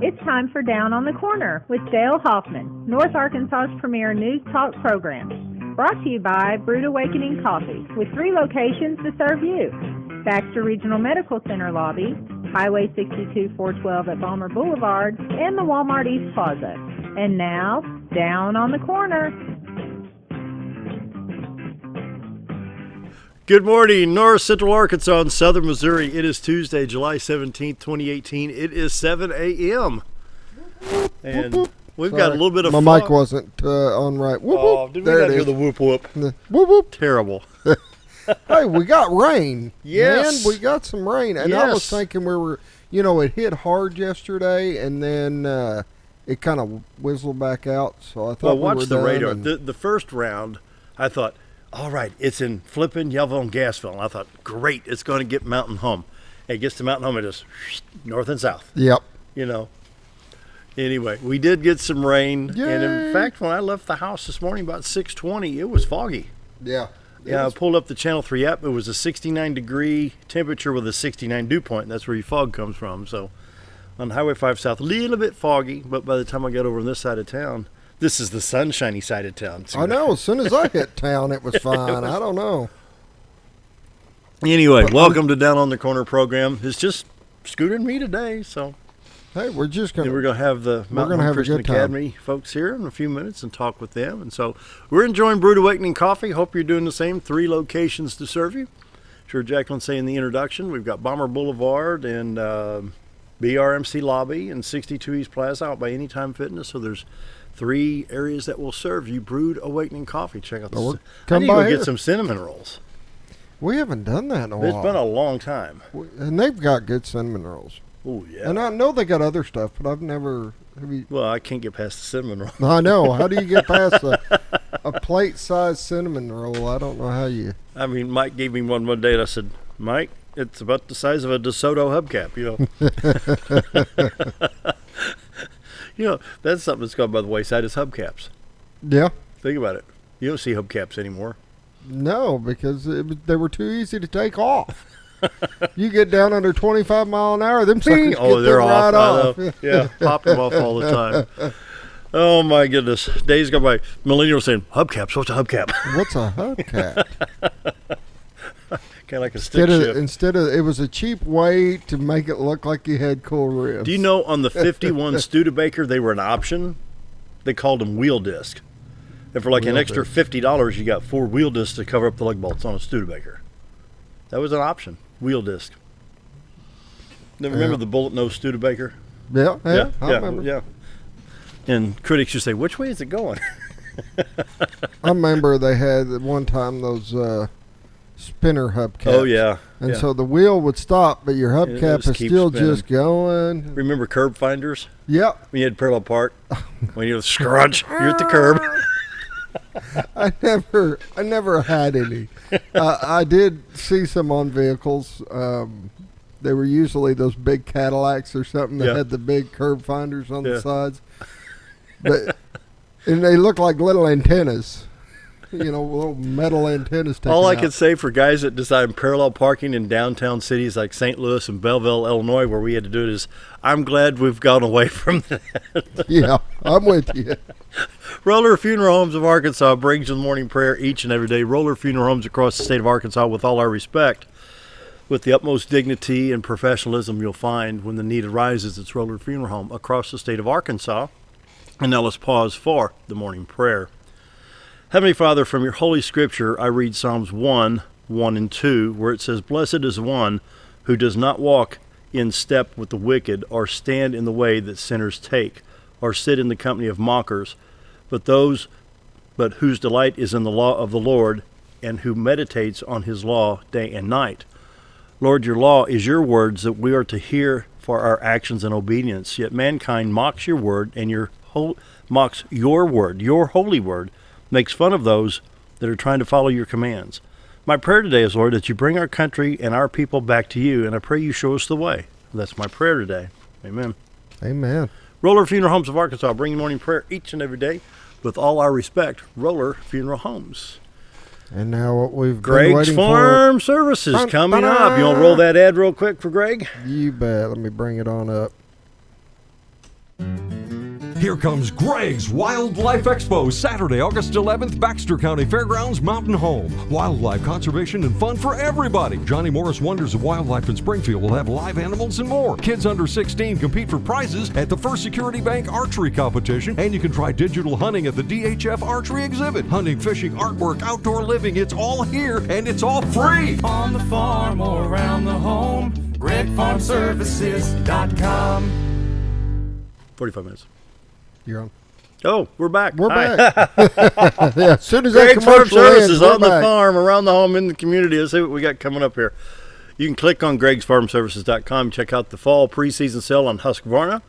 It's time for Down on the Corner with Dale Hoffman, North Arkansas's premier news talk program. Brought to you by Brood Awakening Coffee, with 3 locations to serve you. Baxter Regional Medical Center lobby, Highway 62 412 at Balmer Boulevard, and the Walmart East Plaza. And now, Down on the Corner. Good morning, North Central Arkansas and Southern Missouri. It is Tuesday, July 17th, 2018. It is 7 a.m. And we've got a little bit of My mic wasn't on right. Whoop, Oh, whoop. did we There not it hear is. the whoop whoop? Whoop, whoop. Terrible. Hey, we got rain. Yes. Man, we got some rain. And I was Yes. thinking we were, it hit hard yesterday, and then it kind of whizzled back out. So I thought Well, we watch were the done, radar. and- The first round, I thought, all right, it's in Flippin, Yellville, and Gassville. And I thought, great, it's going to get Mountain Home. It gets to Mountain Home, it just north and south. Yep. Anyway, we did get some rain. Yay. And in fact, when I left the house this morning about 6:20, it was foggy. Yeah. Yeah, I pulled up the Channel 3 app. It was a 69-degree temperature with a 69 dew point. And that's where your fog comes from. So on Highway 5 South, a little bit foggy. But by the time I got over on this side of town, this is the sunshiny side of town. I know. As soon as I hit town, it was fine. I don't know. Anyway, welcome to Down on the Corner program. It's just Scooter and me today. So Hey, we're just going and we're to. going to have the Mountain Home have a Christian good time. Academy folks here in a few minutes and talk with them. And so we're enjoying Brood Awakening Coffee. Hope you're doing the same. 3 locations to serve you. Sure, Jacqueline say in the introduction, we've got Balmer Boulevard and BRMC Lobby and 62 East Plaza out by Anytime Fitness. So there's 3 areas that will serve you Brood Awakening Coffee. Check out Well, this. I come need to by go here. get some cinnamon rolls. We haven't done that in a It's while. been a long time. And they've got good cinnamon rolls. Oh, yeah. And I know they got other stuff, but I've never. Have you, Well, I can't get past the cinnamon roll. I know. How do you get past a plate-sized cinnamon roll? I don't know how you. I mean, Mike gave me one day, and I said, Mike, it's about the size of a DeSoto hubcap, That's something that's gone by the wayside is hubcaps. Yeah. Think about it. You don't see hubcaps anymore. No, because they were too easy to take off. You get down under 25 mile an hour, them suckers Oh, get they're them off. right off. I know. Yeah, pop them off all the time. Oh, my goodness. Days go by. Millennials saying, hubcaps, what's a hubcap? What's a hubcap? Kind of like a stick shift. Instead of, it was a cheap way to make it look like you had cool ribs. Do you know on the 51 Studebaker, they were an option? They called them wheel disc. And for like an Wheel extra disc. $50, you got 4 wheel discs to cover up the lug bolts on a Studebaker. That was an option. Wheel disc. Remember Yeah. the bullet nose Studebaker? Yeah, I remember. Yeah. And critics used to say, which way is it going? I remember they had at one time those spinner hubcaps. Oh, yeah. And so the wheel would stop, but your And it hubcap just is keeps still spinning. just going. Remember curb finders? Yep. When you had parallel park? When you scrunch, you're at the curb. I never had any. I did see some on vehicles. They were usually those big Cadillacs or something that Yeah. had the big curb finders on Yeah. the sides. And they look like little antennas. Little metal antennas sticking All I out. can say for guys that design parallel parking in downtown cities like St. Louis and Belleville, Illinois, where we had to do it, is I'm glad we've gone away from that. Yeah, I'm with you. Roller Funeral Homes of Arkansas brings you the morning prayer each and every day. Roller Funeral Homes across the state of Arkansas, with all our respect, with the utmost dignity and professionalism you'll find when the need arises. It's Roller Funeral Home across the state of Arkansas. And now let's pause for the morning prayer. Heavenly Father, from your holy scripture, I read Psalms 1, 1 and 2, where it says, Blessed is one who does not walk in step with the wicked, or stand in the way that sinners take, or sit in the company of mockers, but whose delight is in the law of the Lord, and who meditates on his law day and night. Lord, your law is your words that we are to hear for our actions and obedience. Yet mankind mocks your word, and mocks your word, your holy word, makes fun of those that are trying to follow your commands. My prayer today is, Lord, that you bring our country and our people back to you, and I pray you show us the way. That's my prayer today. Amen. Amen. Roller Funeral Homes of Arkansas, bringing morning prayer each and every day. With all our respect, Roller Funeral Homes. And now what we've been Greg's waiting Farm Services Dun, coming dun, up. You want to roll that ad real quick for Greg? for. You bet. Let me bring it on up. Here comes Greg's Wildlife Expo, Saturday, August 11th, Baxter County Fairgrounds, Mountain Home. Wildlife conservation and fun for everybody. Johnny Morris Wonders of Wildlife in Springfield will have live animals and more. Kids under 16 compete for prizes at the First Security Bank Archery Competition, and you can try digital hunting at the DHF Archery Exhibit. Hunting, fishing, artwork, outdoor living, it's all here, and it's all free. On the farm or around the home, GregFarmServices.com. 45 minutes. You're on. Oh, we're back. We're Hi. back. Yeah, as soon as that Greg's Farm commercial ends, Services we're on the back. farm, around the home, in the community. Let's see what we got coming up here. You can click on Greg'sFarmServices.com. Check out the fall preseason sale on Husqvarna.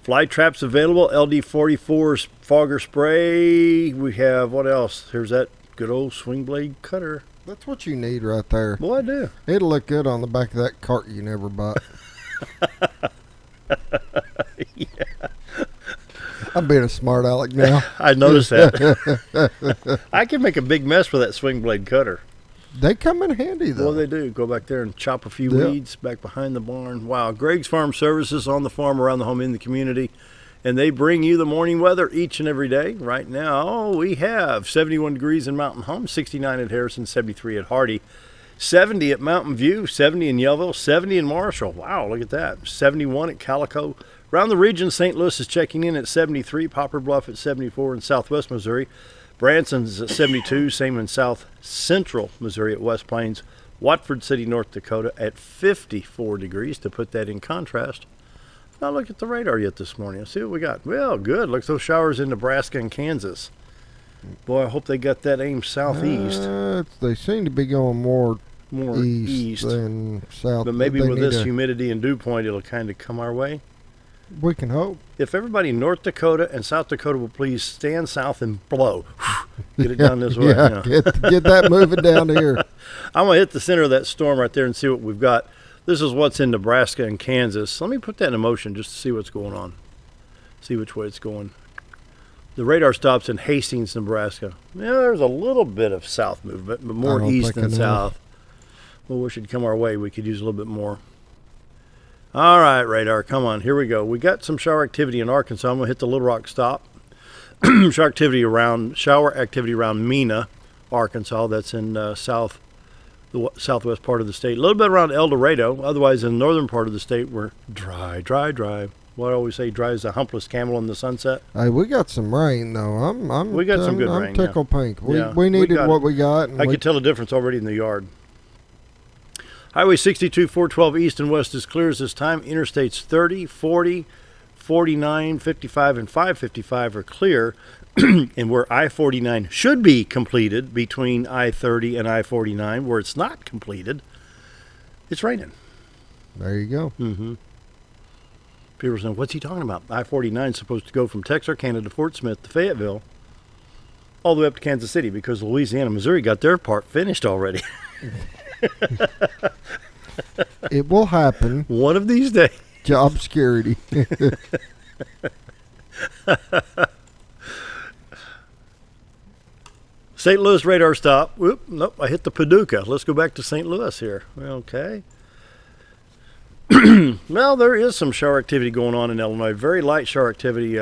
Fly traps available. LD44 fogger spray. We have, what else? Here's that good old swing blade cutter. That's what you need right there. Boy, I do. It'll look good on the back of that cart you never bought. Yeah. I'm being a smart aleck now. I noticed that. I can make a big mess with that swing blade cutter. They come in handy, though. Well, they do. Go back there and chop a few Yeah. weeds back behind the barn. Wow. Greg's Farm Services on the farm, around the home, in the community. And they bring you the morning weather each and every day. Right now, we have 71 degrees in Mountain Home, 69 at Harrison, 73 at Hardy, 70 at Mountain View, 70 in Yellville, 70 in Marshall. Wow, look at that. 71 at Calico. Around the region, St. Louis is checking in at 73, Poplar Bluff at 74 in southwest Missouri. Branson's at 72, same in south central Missouri at West Plains. Watford City, North Dakota at 54 degrees, to put that in contrast. Now look at the radar yet this morning. Let's see what we got. Well, good. Look at those showers in Nebraska and Kansas. Boy, I hope they got that aimed southeast. They seem to be going more East than south. But maybe They with need this to- humidity and dew point, it'll kind of come our way. we can hope. If everybody in North Dakota and South Dakota will please stand south and blow. Get it down this way. Yeah, get that moving down here. I'm going to hit the center of that storm right there and see what we've got. This is what's in Nebraska and Kansas. Let me put that in motion just to see what's going on. See which way it's going. The radar stops in Hastings, Nebraska. Yeah, there's a little bit of south movement, but more don't east think than enough. south. Well, wish it'd come our way. We could use a little bit more. All right, radar, come on. Here we go. We got some shower activity in Arkansas. I'm going to hit the Little Rock stop. shower activity around Mena, Arkansas. That's in the southwest part of the state. A little bit around El Dorado. Otherwise, in the northern part of the state, we're dry. What I always say, dry as a humpless camel in the sunset. Hey, we got some rain though. We got some good I'm rain, yeah. tickled pink. We Yeah, we we needed got what it. we got. And I we, could tell the difference already in the yard. Highway 62, 412 east and west is clear as this time. Interstates 30, 40, 49, 55, and 555 are clear. And where I-49 should be completed, between I-30 and I-49, where it's not completed, it's raining. there you go. Mm-hmm. People are saying, what's he talking about? I-49 is supposed to go from Texarkana to Fort Smith to Fayetteville, all the way up to Kansas City, because Louisiana, Missouri got their part finished already. It will happen. One of these days. Job security. St. Louis radar stop. Whoop, nope, I hit the Paducah. Let's go back to St. Louis here. Okay. Well, there is some shower activity going on in Illinois. Very light shower activity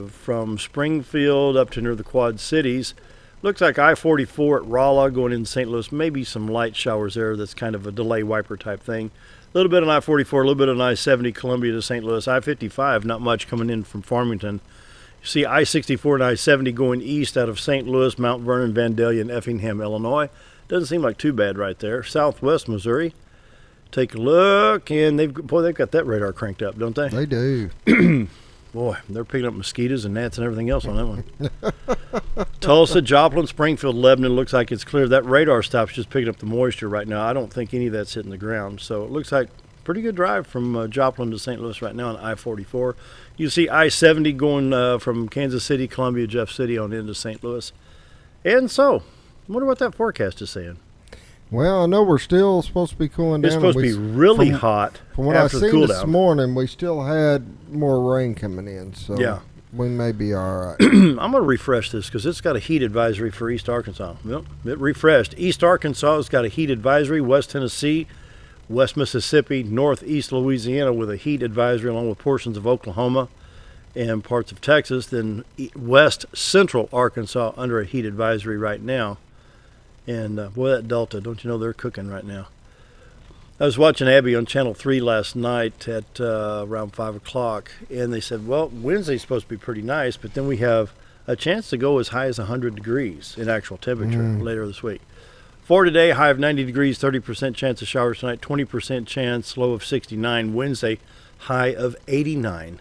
from Springfield up to near the Quad Cities. Looks like I-44 at Rolla going into St. Louis. Maybe some light showers there. That's kind of a delay wiper type thing. A little bit on I-44, a little bit on I-70, Columbia to St. Louis. I-55, not much coming in from Farmington. You see I-64 and I-70 going east out of St. Louis, Mount Vernon, Vandalia, and Effingham, Illinois. Doesn't seem like too bad right there. Southwest Missouri. Take a look, and they've got that radar cranked up, don't they? They do. Boy, they're picking up mosquitoes and gnats and everything else on that one. Tulsa, Joplin, Springfield, Lebanon, looks like it's clear. That radar stop's just picking up the moisture right now. I don't think any of that's hitting the ground. So it looks like pretty good drive from Joplin to St. Louis right now on I-44. You see I-70 going from Kansas City, Columbia, Jeff City on into St. Louis. And so, I wonder what that forecast is saying. Well, I know we're still supposed to be cooling down. It's supposed to be really hot From what I after the seen cool this down. morning, we still had more rain coming in. So Yeah. we may be all right. I'm going to refresh this because it's got a heat advisory for East Arkansas. Well, it refreshed. East Arkansas has got a heat advisory. West Tennessee, West Mississippi, Northeast Louisiana with a heat advisory along with portions of Oklahoma and parts of Texas, then west central Arkansas under a heat advisory right now. And boy, that Delta, don't you know they're cooking right now? I was watching Abby on Channel 3 last night at around 5 o'clock, and they said, well, Wednesday's supposed to be pretty nice, but then we have a chance to go as high as 100 degrees in actual temperature later this week. For today, high of 90 degrees, 30% chance of showers tonight, 20% chance, low of 69. Wednesday, high of 89.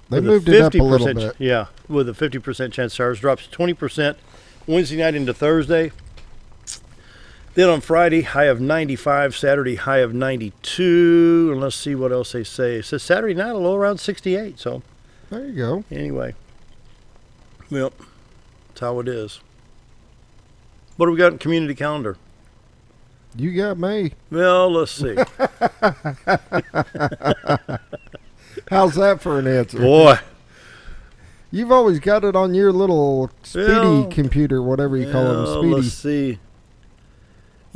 They moved it up a little bit. Yeah, with a 50% chance of showers. Drops 20% Wednesday night into Thursday. Then on Friday, high of 95. Saturday, high of 92. And let's see what else they say. It says Saturday night, a low around 68. So there you go. Anyway, well, that's how it is. What do we got in community calendar? You got me. Well, let's see. How's that for an answer? Boy. You've always got it on your little speedy computer, whatever you call them, speedy. Let's see.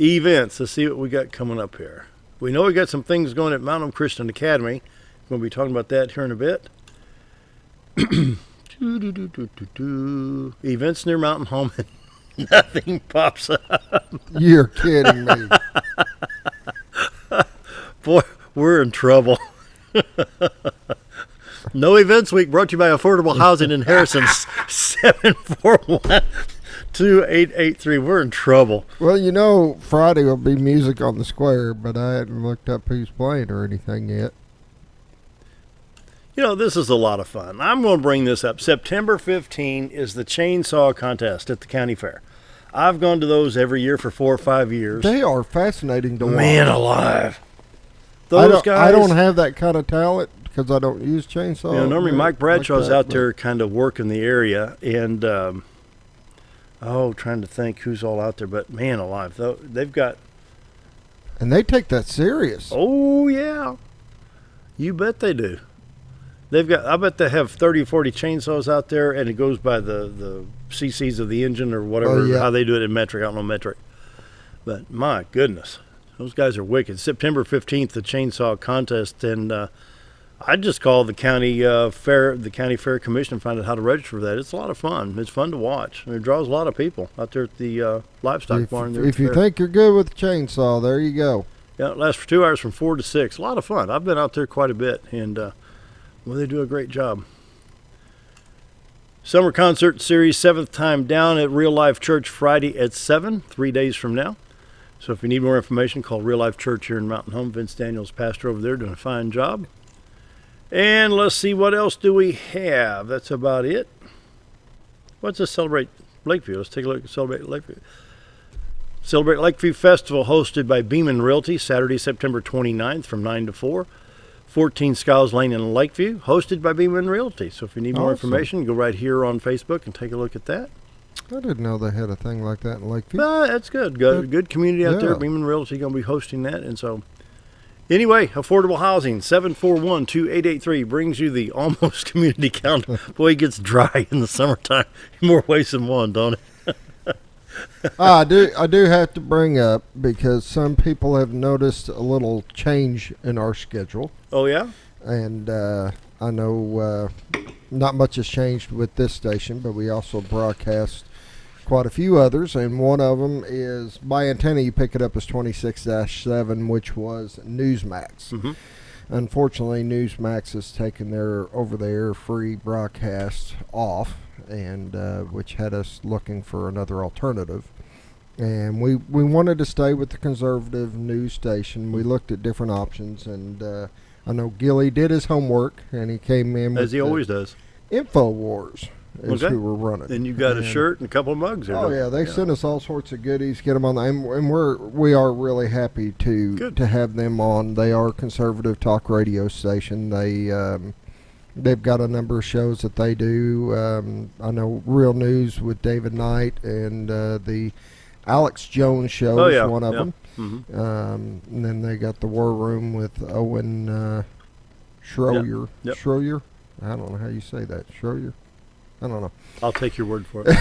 Events. Let's see what we got coming up here. We know we got some things going at Mount Christian Academy. We're going to be talking about that here in a bit. Events near Mountain Home. Nothing pops up. You're kidding me. Boy, we're in trouble. No Events Week brought to you by Affordable Housing in Harrison. 741-2883. We're in trouble. Well, you know, Friday will be music on the square, but I hadn't looked up who's playing or anything yet. You know, this is a lot of fun. I'm going to bring this up. September 15 is the chainsaw contest at the county fair. I've gone to those every year for 4 or 5 years. They are fascinating to watch. Man alive. Those guys. I don't have that kind of talent because I don't use chainsaws. You know, normally Mike Bradshaw's out there kind of working the area. And, trying to think who's all out there. But man alive, they've got. And they take that serious. Oh, yeah. You bet they do. I bet they have 30 or 40 chainsaws out there, and it goes by the cc's of the engine or whatever, how they do it in metric. I don't know metric. But my goodness, those guys are wicked. September 15th, the chainsaw contest, and I just called the county fair commission and find out how to register for that. It's a lot of fun. It's fun to watch. And it draws a lot of people out there at the livestock barn. If you think you're good with the chainsaw, there you go. Yeah, it lasts for 2 hours from 4 to 6. A lot of fun. I've been out there quite a bit, and well, they do a great job. Summer Concert Series, 7th time down at Real Life Church Friday at 7, 3 days from now. So if you need more information, call Real Life Church here in Mountain Home. Vince Daniels, pastor over there, doing a fine job. And let's see, what else do we have? That's about it. What's this Celebrate Lakeview? Let's take a look at Celebrate Lakeview. Celebrate Lakeview Festival hosted by Beeman Realty, Saturday, September 29th from 9 to 4. 14 Skiles Lane in Lakeview, hosted by Beeman Realty. So if you need more information, go right here on Facebook and take a look at that. I didn't know they had a thing like that in Lakeview. That's good. Good community out there. Beeman Realty going to be hosting that. And so, anyway, Affordable Housing, 741-2883 brings you the almost community calendar. Boy, it gets dry in the summertime in more ways than one, don't it? I do have to bring up, because some people have noticed a little change in our schedule. Oh, yeah? And I know not much has changed with this station, but we also broadcast quite a few others, and one of them is by antenna. You pick it up as 26-7, which was Newsmax. Mm-hmm. Unfortunately, Newsmax has taken their over-the-air free broadcast off, and which had us looking for another alternative. And we wanted to stay with the conservative news station. We looked at different options, and I know Gilly did his homework, and he came in as he always does. InfoWars is who we're running. And you got a shirt and a couple of mugs there. Oh yeah, they sent us all sorts of goodies. Get them on, and we are really happy to have them on. They are a conservative talk radio station. They've got a number of shows that they do. I know Real News with David Knight, and the Alex Jones show is one of them. Mm-hmm. And then they got the War Room with Owen Schroyer. Yep. Schroyer? I don't know how you say that. Schroyer? I don't know. I'll take your word for it.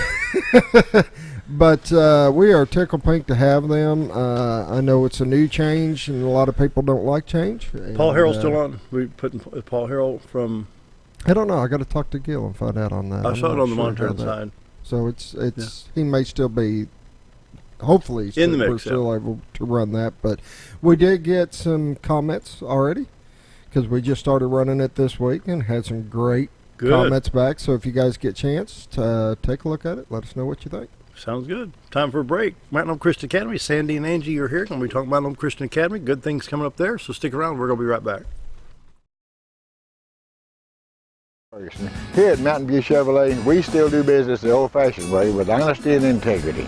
But we are tickled pink to have them. I know it's a new change, and a lot of people don't like change. Paul Harrell's still on. We put Paul Harrell from I don't know. I got to talk to Gil and find out on that. I I'm saw it not on the sure monitor how that- side. So it's he may still be, hopefully In the mix, we're still able to run that. But we did get some comments already because we just started running it this week and had some great comments back. So if you guys get a chance to take a look at it, let us know what you think. Sounds good. Time for a break. Mountain Home Christian Academy. Sandy and Angie are here. Going to be talking about Mountain Home Christian Academy. Good things coming up there. So stick around. We're going to be right back. Here at Mountain View Chevrolet, we still do business the old-fashioned way with honesty and integrity.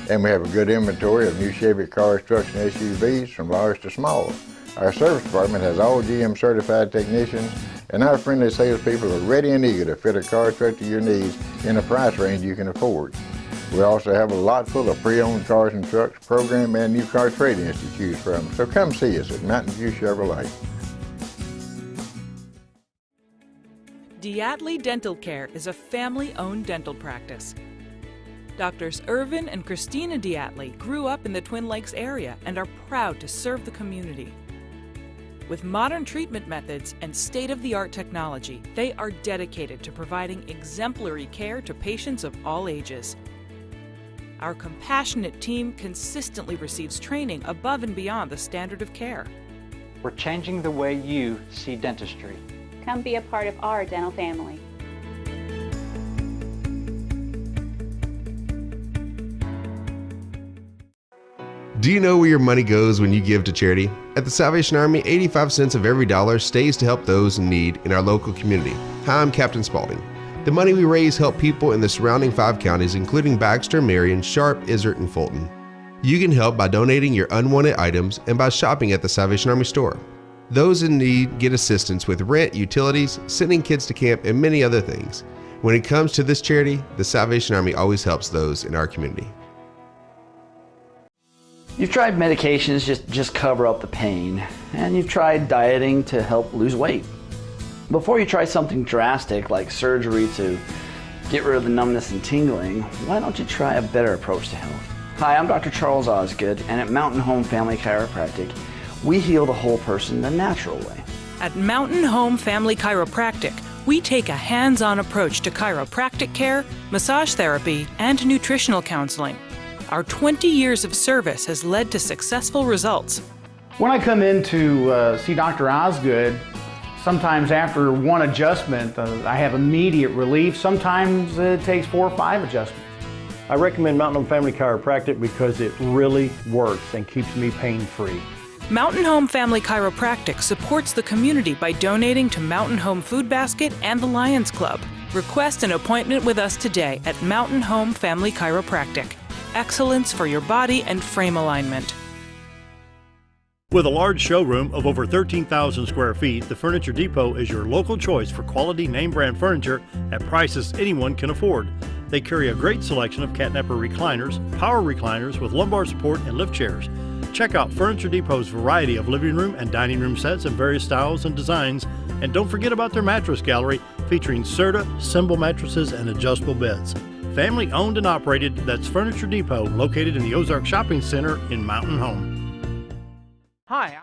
And we have a good inventory of new Chevy cars, trucks, and SUVs from large to small. Our service department has all GM certified technicians, and our friendly salespeople are ready and eager to fit a car truck to your needs in a price range you can afford. We also have a lot full of pre-owned cars and trucks, program and new car trade-ins to choose from. So come see us at Mountain View Chevrolet. Diatley Dental Care is a family-owned dental practice. Doctors Irvin and Christina Diatley grew up in the Twin Lakes area and are proud to serve the community. With modern treatment methods and state-of-the-art technology, they are dedicated to providing exemplary care to patients of all ages. Our compassionate team consistently receives training above and beyond the standard of care. We're changing the way you see dentistry. Come be a part of our dental family. Do you know where your money goes when you give to charity? At the Salvation Army, 85 cents of every dollar stays to help those in need in our local community. Hi, I'm Captain Spaulding. The money we raise help people in the surrounding 5 counties, including Baxter, Marion, Sharp, Izzard, and Fulton. You can help by donating your unwanted items and by shopping at the Salvation Army store. Those in need get assistance with rent, utilities, sending kids to camp, and many other things. When it comes to this charity, the Salvation Army always helps those in our community. You've tried medications just cover up the pain, and you've tried dieting to help lose weight. Before you try something drastic like surgery to get rid of the numbness and tingling, why don't you try a better approach to health? Hi, I'm Dr. Charles Osgood, and at Mountain Home Family Chiropractic, we heal the whole person the natural way. At Mountain Home Family Chiropractic, we take a hands-on approach to chiropractic care, massage therapy, and nutritional counseling. Our 20 years of service has led to successful results. When I come in to see Dr. Osgood, sometimes after one adjustment, I have immediate relief. Sometimes it takes 4 or 5 adjustments. I recommend Mountain Home Family Chiropractic because it really works and keeps me pain-free. Mountain Home Family Chiropractic supports the community by donating to Mountain Home Food Basket and the Lions Club. Request an appointment with us today at Mountain Home Family Chiropractic. Excellence for your body and frame alignment. With a large showroom of over 13,000 square feet, the Furniture Depot is your local choice for quality name brand furniture at prices anyone can afford. They carry a great selection of catnapper recliners, power recliners with lumbar support and lift chairs. Check out Furniture Depot's variety of living room and dining room sets in various styles and designs. And don't forget about their mattress gallery featuring Serta, Symbol mattresses, and adjustable beds. Family owned and operated, that's Furniture Depot, located in the Ozark Shopping Center in Mountain Home. Hi.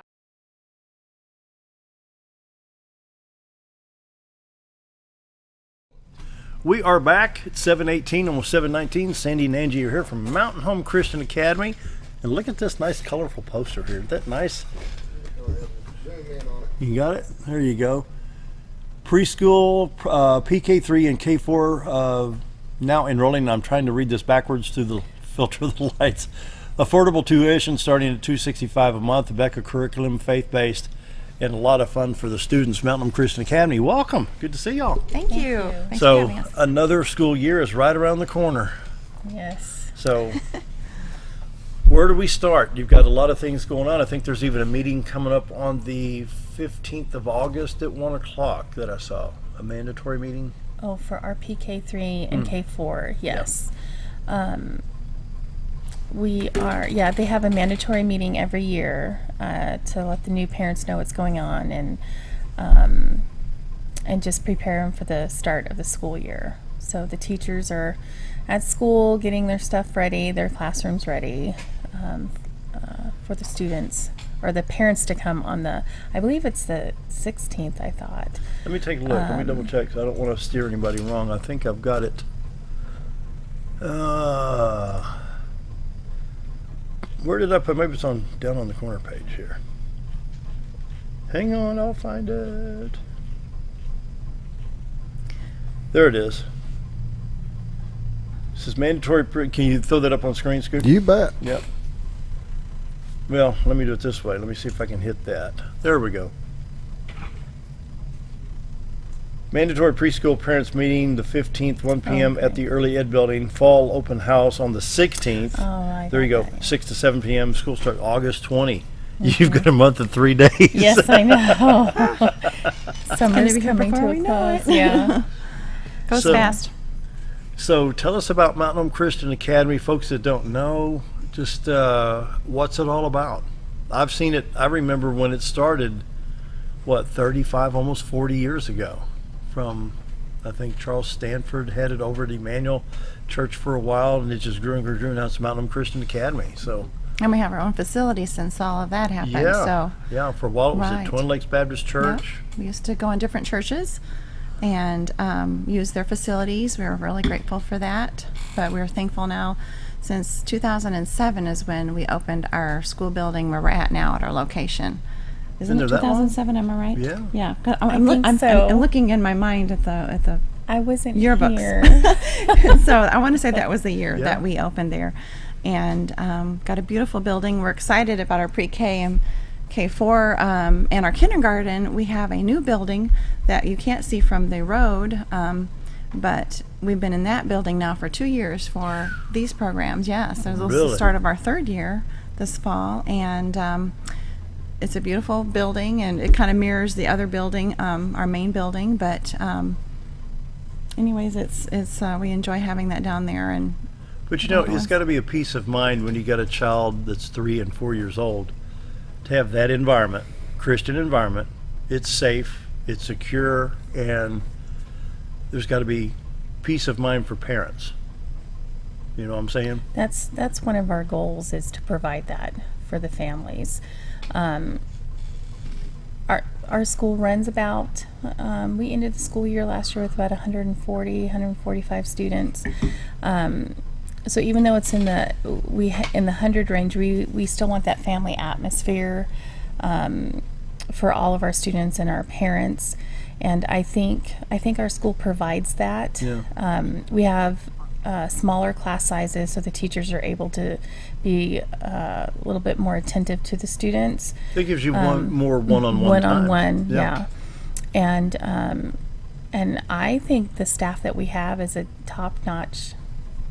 We are back at 7:18, almost 7:19. Sandy and Angie are here from Mountain Home Christian Academy. And look at this nice colorful poster here. Isn't that nice? You got it? There you go. Preschool, PK3 and K4 now enrolling. I'm trying to read this backwards through the filter of the lights. Affordable tuition starting at $265 a month. The Becca curriculum, faith-based, and a lot of fun for the students. Mountain Home Christian Academy, welcome. Good to see y'all. Thank you. Thanks so for having us. Another school year is right around the corner. Yes. So where do we start? You've got a lot of things going on. I think there's even a meeting coming up on the 15th of August at 1 o'clock that I saw. A mandatory meeting. Oh, for our PK3 and K4, yes. Yeah. They have a mandatory meeting every year to let the new parents know what's going on and just prepare them for the start of the school year. So the teachers are at school getting their stuff ready, their classrooms ready for the students or the parents to come on I believe it's the 16th, I thought. Let me take a look. Let me double check, 'cause I don't want to steer anybody wrong. I think I've got it. Where did I put? Maybe it's down on the corner page here. Hang on, I'll find it. There it is. This is mandatory. Can you throw that up on screen, Scoot? You bet. Yep. Well, let me do it this way. Let me see if I can hit that. There we go. Mandatory preschool parents meeting the 15th, 1 p.m. at the Early Ed Building. Fall open house on the 16th. There you go. 6 to 7 p.m. School start August 20. You've got a month and 3 days. Yes, I know. Summer's coming to a close. Yeah. Goes fast. So tell us about Mountain Home Christian Academy, folks that don't know. Just what's it all about? I've seen it. I remember when it started, 35, almost 40 years ago. From, I think, Charles Stanford headed over to Emmanuel Church for a while, and it just grew and grew and grew. Now it's Mountain Home Christian Academy. So. And we have our own facility since all of that happened. Yeah. So for a while it was at Twin Lakes Baptist Church. Yep. We used to go in different churches and use their facilities. We were really grateful for that. But we're thankful now. Since 2007 is when we opened our school building where we're at now at our location. Isn't it 2007? Am I right? Yeah. Yeah. I'm looking in my mind at the I wasn't yearbooks. Here. So I want to say that was the year that we opened there, and got a beautiful building. We're excited about our pre-K and K4 and our kindergarten. We have a new building that you can't see from the road, but we've been in that building now for 2 years for these programs. Yeah, so this is the start of our third year this fall, and it's a beautiful building, and it kind of mirrors the other building, our main building. But anyways, it's we enjoy having that down there. And but it's got to be a peace of mind when you got a child that's 3 and 4 years old to have that environment, Christian environment. It's safe, it's secure, and there's got to be peace of mind for parents. You know what I'm saying? That's one of our goals, is to provide that for the families. Our school runs about, we ended the school year last year with about 145 students. So even though it's in the 100 range, we still want that family atmosphere for all of our students and our parents. And I think our school provides that. Yeah. We have smaller class sizes, so the teachers are able to be a little bit more attentive to the students. It gives you more one-on-one time. One-on-one, yeah. And I think the staff that we have is a top-notch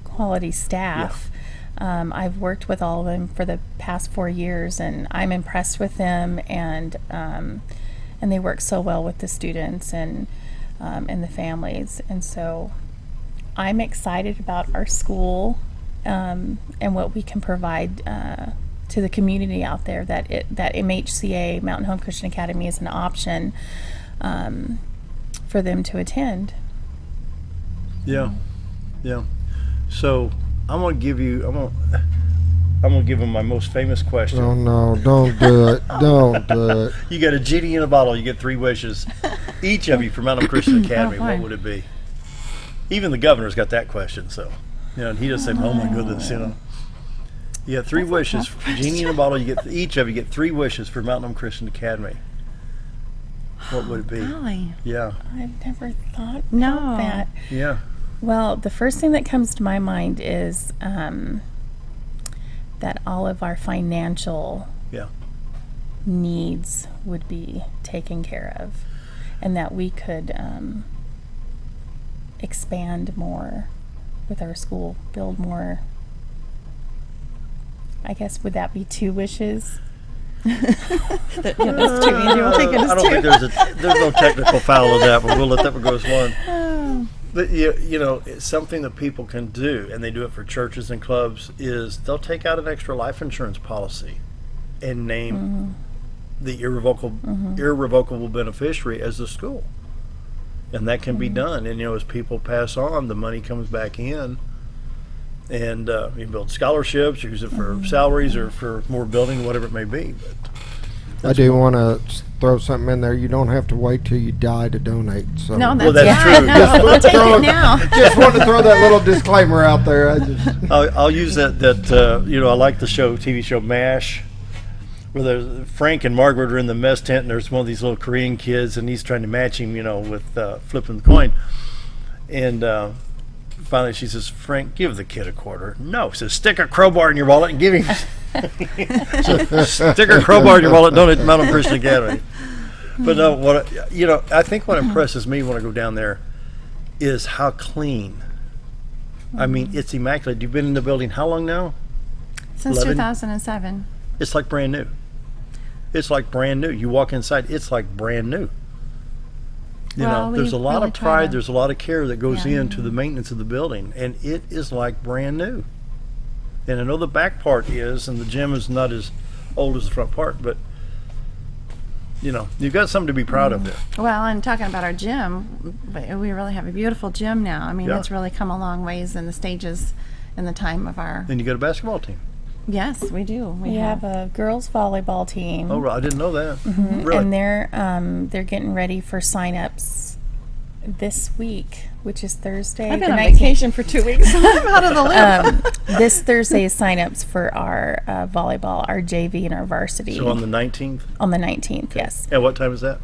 quality staff. Yeah. I've worked with all of them for the past 4 years, and I'm impressed with them, and they work so well with the students and the families. And so I'm excited about our school and what we can provide to the community out there, that MHCA, Mountain Home Christian Academy, is an option for them to attend. Yeah. So I'm gonna give them my most famous question. Oh no, don't do it. Don't do it. You got a genie in a bottle, you get 3 wishes. Each of you from Mountain Home Christian Academy, what would it be? Even the governor's got that question, so and he just said, "Oh my goodness," You have 3 wishes. Genie in a bottle. Each of you get 3 wishes for Mountain Home Christian Academy. What would it be? Golly. Yeah. I've never thought about that. Yeah. Well, the first thing that comes to my mind is that all of our financial needs would be taken care of, and that we could expand more with our school, build more. I guess, would that be 2 wishes? That's 2, and you will take it as 2. I don't think there's no technical foul of that, but we'll let that one go as 1. But it's something that people can do, and they do it for churches and clubs, is they'll take out an extra life insurance policy and name the irrevocable beneficiary as the school. And that can be done. And as people pass on, the money comes back in And you can build scholarships, use it for salaries or for more building, whatever it may be. But I do want to throw something in there. You don't have to wait till you die to donate. So. No, well, that's true. No, we'll take it now. Just wanted to throw that little disclaimer out there. I'll use that. I like the TV show MASH, where there's Frank and Margaret are in the mess tent, and there's one of these little Korean kids, and he's trying to match him, with flipping the coin. And finally she says, Frank, give the kid a quarter. No, says, stick a crowbar in your wallet and give him. Stick a crowbar in your wallet, donate to Mountain Christian Academy. But no, I think what impresses me when I go down there is how clean. I mean, it's immaculate. You've been in the building how long now? Since 11? 2007. It's like brand new. It's like brand new. You walk inside, it's like brand new. There's a lot of pride, there's a lot of care that goes into the maintenance of the building, and it is like brand new. And I know the back part is, and the gym is not as old as the front part, but you've got something to be proud of there. Well, and talking about our gym, we really have a beautiful gym now. I mean, it's really come a long ways in the stages in the time of our... And you got a basketball team. Yes, we do. We have a girls volleyball team. Oh, I didn't know that. Mm-hmm. Really? And they're getting ready for sign-ups this week, which is Thursday. I've been on vacation for 2 weeks. I'm out of the loop. This Thursday is sign-ups for our volleyball, our JV and our varsity. So on the 19th? On the 19th, yes. And what time is that?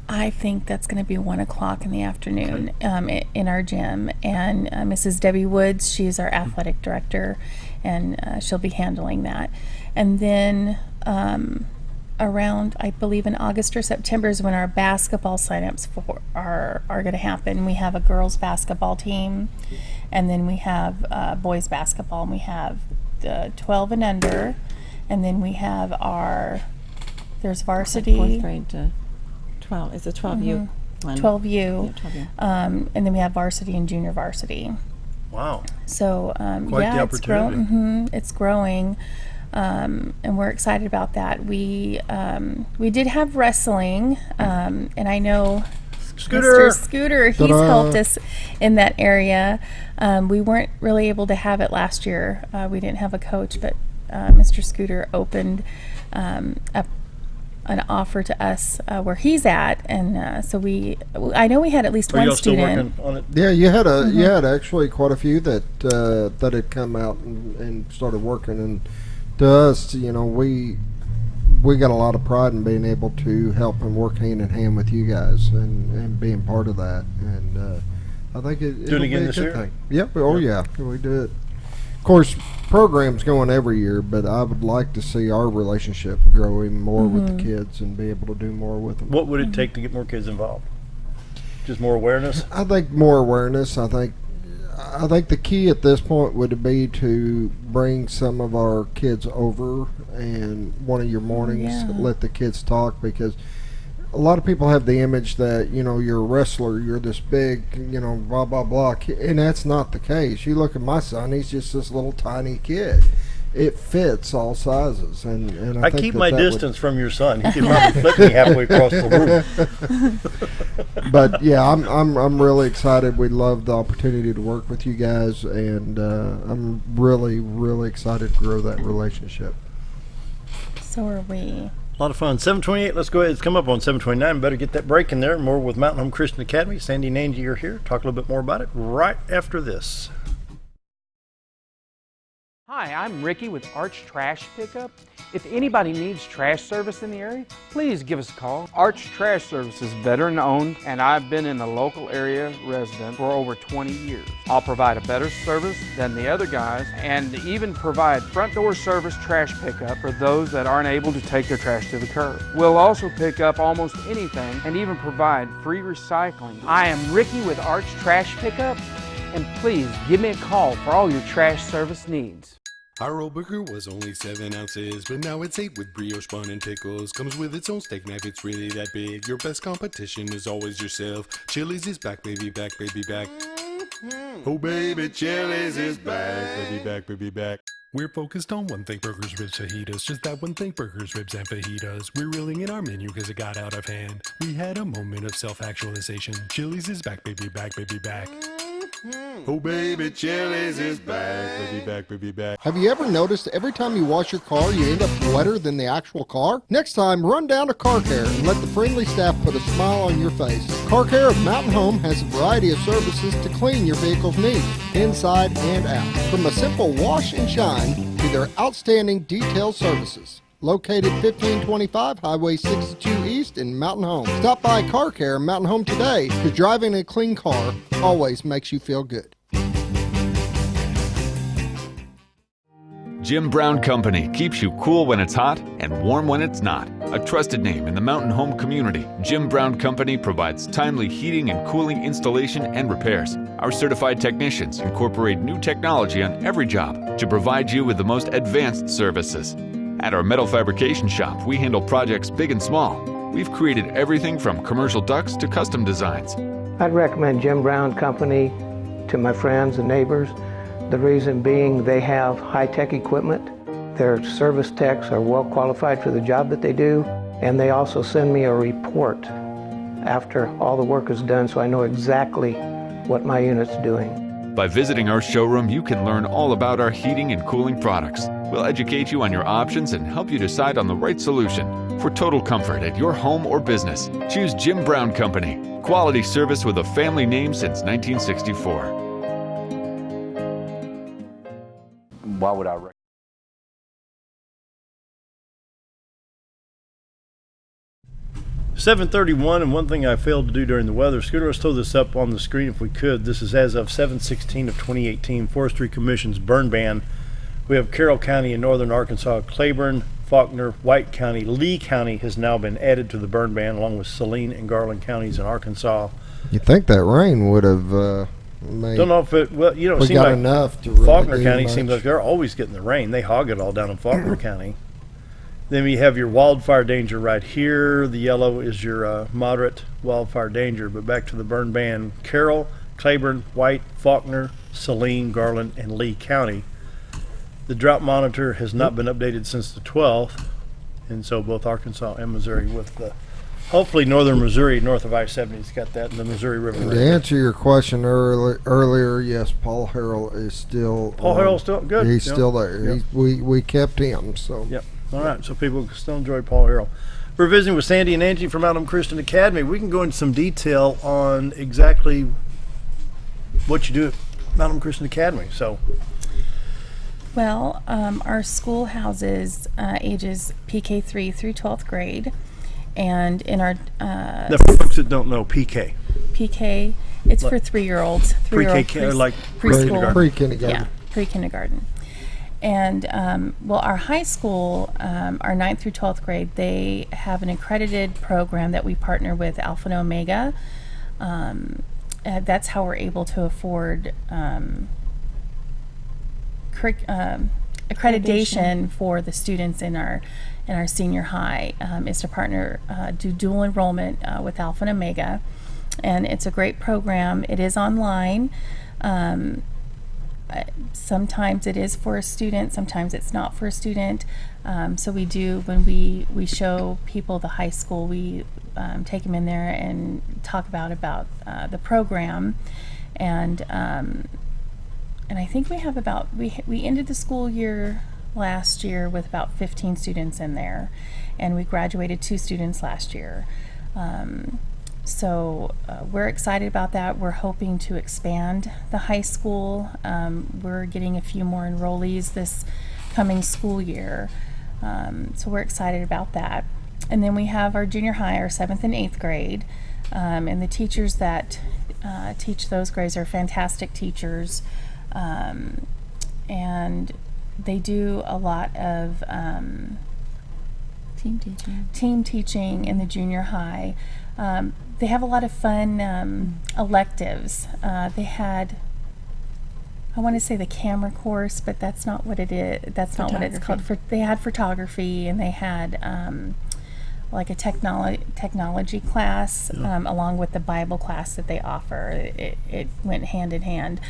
I think that's going to be 1 o'clock in the afternoon in our gym. And Mrs. Debbie Woods, she's our athletic director, and she'll be handling that. And then around, I believe in August or September is when our basketball signups are going to happen. We have a girls basketball team, and then we have boys basketball, and we have the 12 and under, and then we have there's varsity. Fourth grade to 12. It's a 12U. 12U. Yeah, 12U. And then we have varsity and junior varsity. Wow. So, Quite the opportunity. It's growing. And we're excited about that. We did have wrestling, and I know Mr. Scooter, he's helped us in that area. We weren't really able to have it last year. We didn't have a coach, but Mr. Scooter opened up an offer to us where he's at, and so I know we had at least one student. Still working on it? Yeah, you had actually quite a few that had come out and started working, and to us, we got a lot of pride in being able to help and work hand in hand with you guys and being part of that, and I think it'll be a good thing. Yep. Yeah, we do it. Of course, programs going every year, but I would like to see our relationship growing more with the kids and be able to do more with them. What would it take to get more kids involved? Just more awareness? I think more awareness. I think the key at this point would be to bring some of our kids over and one of your mornings, let the kids talk, because a lot of people have the image that, you're a wrestler, you're this big, blah, blah, blah, and that's not the case. You look at my son, he's just this little tiny kid. It fits all sizes, and I think keep my distance from your son. He can probably flip me halfway across the room. But yeah, I'm really excited. We love the opportunity to work with you guys, and I'm really, really excited to grow that relationship. So are we. A lot of fun. 7:28. Let's go ahead. It's come up on 7:29. Better get that break in there. More with Mountain Home Christian Academy. Sandi and Angie are here. Talk a little bit more about it right after this. Hi, I'm Ricky with Arch Trash Pickup. If anybody needs trash service in the area, please give us a call. Arch Trash Service is veteran owned, and I've been in the local area resident for over 20 years. I'll provide a better service than the other guys, and even provide front door service trash pickup for those that aren't able to take their trash to the curb. We'll also pick up almost anything and even provide free recycling. I am Ricky with Arch Trash Pickup, and please give me a call for all your trash service needs. Our old burger was only 7 ounces, but now it's 8 with brioche bun and pickles. Comes with its own steak knife, it's really that big. Your best competition is always yourself. Chili's is back, baby, back, baby, back. Oh, baby, Chili's is back, baby, back, baby, back. We're focused on one thing, burgers, ribs, fajitas. Just that one thing, burgers, ribs, and fajitas. We're reeling in our menu because it got out of hand. We had a moment of self-actualization. Chili's is back, baby, back, baby, back. Oh baby, Chili's is back, baby back, baby back. Have you ever noticed every time you wash your car, you end up wetter than the actual car? Next time, run down to Car Care and let the friendly staff put a smile on your face. Car Care of Mountain Home has a variety of services to clean your vehicle's needs, inside and out. From a simple wash and shine to their outstanding detail services. Located 1525 Highway 62 East in Mountain Home. Stop by Car Care Mountain Home today, because driving a clean car always makes you feel good. Jim Brown Company keeps you cool when it's hot and warm when it's not. A trusted name in the mountain home community, Jim Brown Company provides timely heating and cooling installation and repairs. Our certified technicians incorporate new technology on every job to provide you with the most advanced services. At our metal fabrication shop, we handle projects big and small. We've created everything from commercial ducts to custom designs. I'd recommend Jim Brown Company to my friends and neighbors. The reason being they have high-tech equipment. Their service techs are well qualified for the job that they do, and they also send me a report after all the work is done so I know exactly what my unit's doing. By visiting our showroom, you can learn all about our heating and cooling products. We'll educate you on your options and help you decide on the right solution. For total comfort at your home or business, choose Jim Brown Company. Quality service with a family name since 1964. Why would I 7:31, and one thing I failed to do during the weather, Scooter, let's throw this up on the screen if we could. This is as of 7/16 of 2018, Forestry Commission's burn ban. We have Carroll County in northern Arkansas, Claiborne, Faulkner, White County, Lee County has now been added to the burn ban, along with Saline and Garland counties in Arkansas. You think that rain would have made... Don't know if it, well, you know, it we seems got like enough to really Faulkner do County much. seems like they're always getting the rain. They hog it all down in Faulkner County. Then we have your wildfire danger right here. The yellow is your moderate wildfire danger. But back to the burn ban. Carroll, Claiborne, White, Faulkner, Saline, Garland, and Lee County. The drought monitor has not been updated since the 12th. And so both Arkansas and Missouri with the, hopefully northern Missouri, north of I-70 has got that in the Missouri River. And to answer your question earlier, yes, Paul Harrell is still... Paul Harrell's still good. He's Yep. still there. Yep. We kept him, so... Yep. All right, so people can still enjoy Paul Harrell. We're visiting with Sandi and Angie from Mountain Christian Academy. We can go into some detail on exactly what you do at Mountain Christian Academy. So, well, our school houses ages PK3 through 12th grade, and in our now for folks that don't know, PK, it's for 3-year-olds, pre-K, like preschool, pre-kindergarten. yeah, pre-kindergarten. And well, our high school, our 9th through 12th grade, they have an accredited program that we partner with Alpha and Omega. That's how we're able to afford accreditation for the students in our senior high. Is to partner, do dual enrollment with Alpha and Omega, and it's a great program. It is online. Sometimes it is for a student, sometimes it's not for a student. So we do, when we show people the high school, we take them in there and talk about the program. And I think we have about, we ended the school year last year with about 15 students in there, and we graduated 2 students last year. So we're excited about that. We're hoping to expand the high school. We're getting a few more enrollees this coming school year. So we're excited about that. And then we have our junior high, our 7th and 8th grade. And the teachers that teach those grades are fantastic teachers. And they do a lot of team teaching in the junior high. They have a lot of fun electives. They had, I want to say the camera course, but that's not what it is. That's not what it's called. They had photography, and they had like a technology class, along with the Bible class that they offer. It went hand in hand.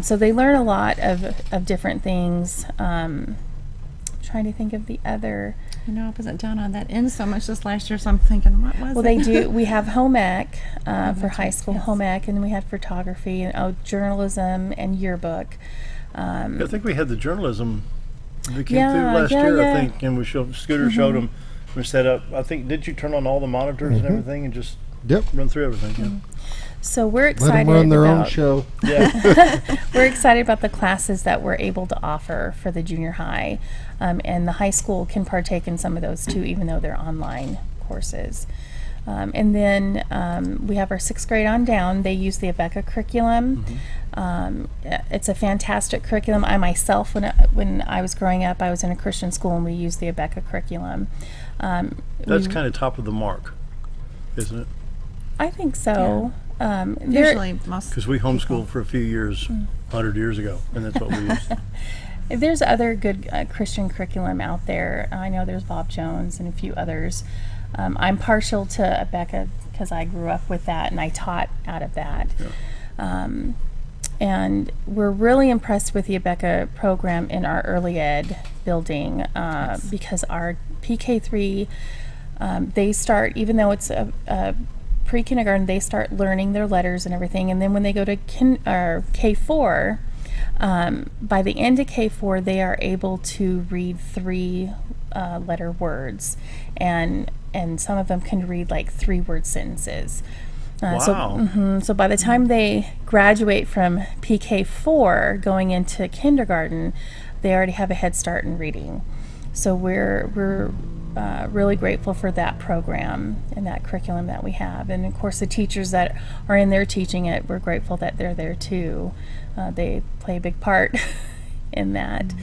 So they learn a lot of different things trying to think of the other. I wasn't down on that end so much this last year, so I'm thinking, what was it? Well, they do. We have home ec for high school, home ec, and then we had photography and journalism and yearbook. I think we had the journalism that came through last year, I think, and Scooter showed them. We set up, I think, did you turn on all the monitors and everything and just run through everything? So we're excited Let them run their about own show. Yeah. We're excited about the classes that we're able to offer for the junior high, and the high school can partake in some of those too, even though they're online courses. And then we have our 6th grade on down. They use the Abeka curriculum. It's a fantastic curriculum. I myself, when I was growing up, I was in a Christian school and we used the Abeka curriculum. That's kind of top of the mark, isn't it? I think so. Usually most because we homeschooled for a few years, 100 years ago, and that's what we used. There's other good Christian curriculum out there. I know there's Bob Jones and a few others. I'm partial to Abeka because I grew up with that and I taught out of that. And we're really impressed with the Abeka program in our early ed building because our PK3, they start, even though it's a pre-kindergarten, they start learning their letters and everything, and then when they go to K4, by the end of K4 they are able to read 3 letter words, and some of them can read like 3-word sentences. So by the time they graduate from PK4 going into kindergarten, they already have a head start in reading. So we're really grateful for that program and that curriculum that we have. And of course the teachers that are in there teaching it, we're grateful that they're there too. They play a big part in that.